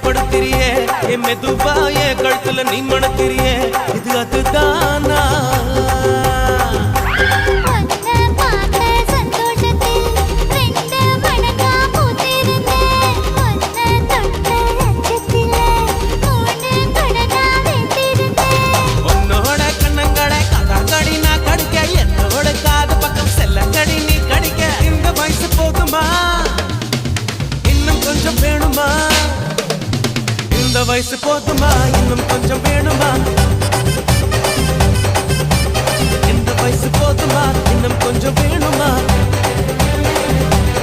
வசப்படுத்திரியே என் மெதுவா என் கழுத்துல நீ மணக்கிறியே இது அதுதானா இந்த வயசு போதுமா இன்னும் கொஞ்சம் வேணுமா இந்த வயசு போதுமா இன்னும் கொஞ்சம் வேணுமா